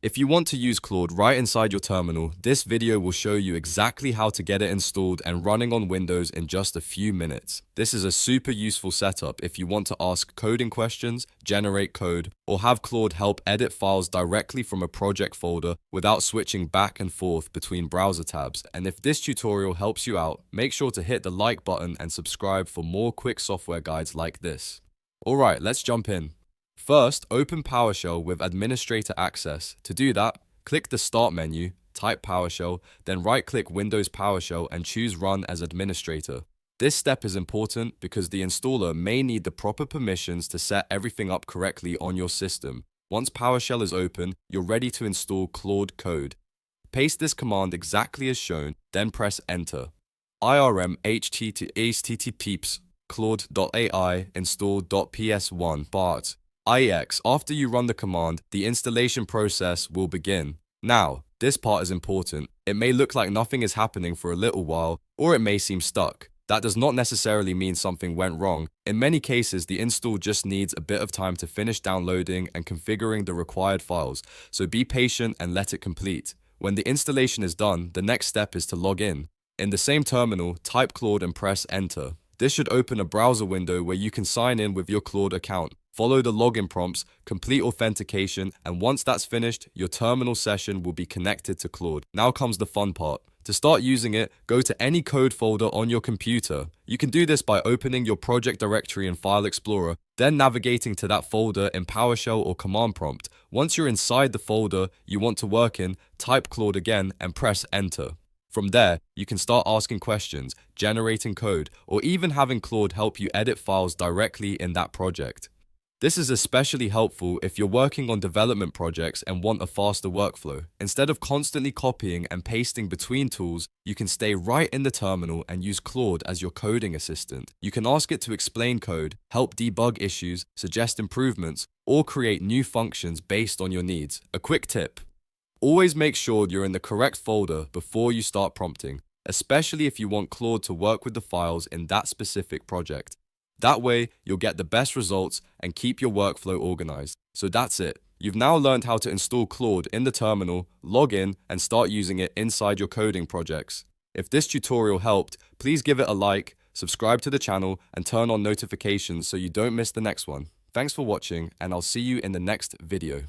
If you want to use Claude right inside your terminal, this video will show you exactly how to get it installed and running on Windows in just a few minutes. This is a super useful setup if you want to ask coding questions, generate code, or have Claude help edit files directly from a project folder without switching back and forth between browser tabs. And if this tutorial helps you out, make sure to hit the like button and subscribe for more quick software guides like this. Alright, let's jump in. First, open PowerShell with administrator access. To do that, click the Start menu, type PowerShell, then right-click Windows PowerShell and choose Run as administrator. This step is important because the installer may need the proper permissions to set everything up correctly on your system. Once PowerShell is open, you're ready to install Claude Code. Paste this command exactly as shown, then press Enter. irm https claude.ai install.ps1 BART IEX. After you run the command, the installation process will begin. Now, this part is important. It may look like nothing is happening for a little while, or it may seem stuck. That does not necessarily mean something went wrong. In many cases, the install just needs a bit of time to finish downloading and configuring the required files, so be patient and let it complete. When the installation is done, the next step is to log in. In the same terminal, type Claude and press Enter. This should open a browser window where you can sign in with your Claude account. Follow the login prompts, complete authentication, and once that's finished, your terminal session will be connected to Claude. Now comes the fun part. To start using it, go to any code folder on your computer. You can do this by opening your project directory in File Explorer, then navigating to that folder in PowerShell or Command Prompt. Once you're inside the folder you want to work in, type Claude again and press Enter. From there, you can start asking questions, generating code, or even having Claude help you edit files directly in that project. This is especially helpful if you're working on development projects and want a faster workflow. Instead of constantly copying and pasting between tools, you can stay right in the terminal and use Claude as your coding assistant. You can ask it to explain code, help debug issues, suggest improvements, or create new functions based on your needs. A quick tip: always make sure you're in the correct folder before you start prompting, especially if you want Claude to work with the files in that specific project. That way, you'll get the best results and keep your workflow organized. So that's it. You've now learned how to install Claude in the terminal, log in, and start using it inside your coding projects. If this tutorial helped, please give it a like, subscribe to the channel, and turn on notifications so you don't miss the next one. Thanks for watching, and I'll see you in the next video.